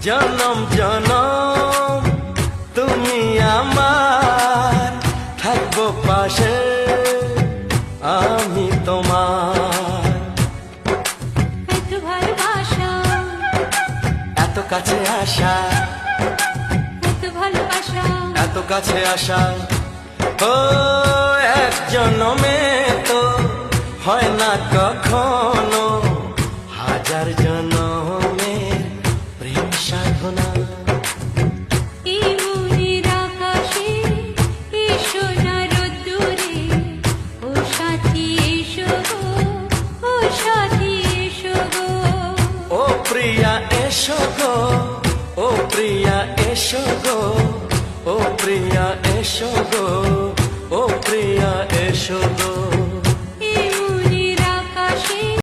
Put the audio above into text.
জনম জনম তুমি আমার, থাকবো পাশে আমি তোমার। এত ভালোবাসা, এত কাছে আসা, এত ভালোবাসা, এত কাছে আসা, ও এক জনমে তো হয় না কখনো, হাজার জনমের প্রেম সাধনা। এই মনের আকাশে এসো না রোদ্দুরে, ও সাথী এসো গো, ও সাথী এসো গো। ও প্রিয়া এসো গো, ও প্রিয়া এসো গো, ও প্রিয়া এসো গো, ও প্রিয়া এসো গো।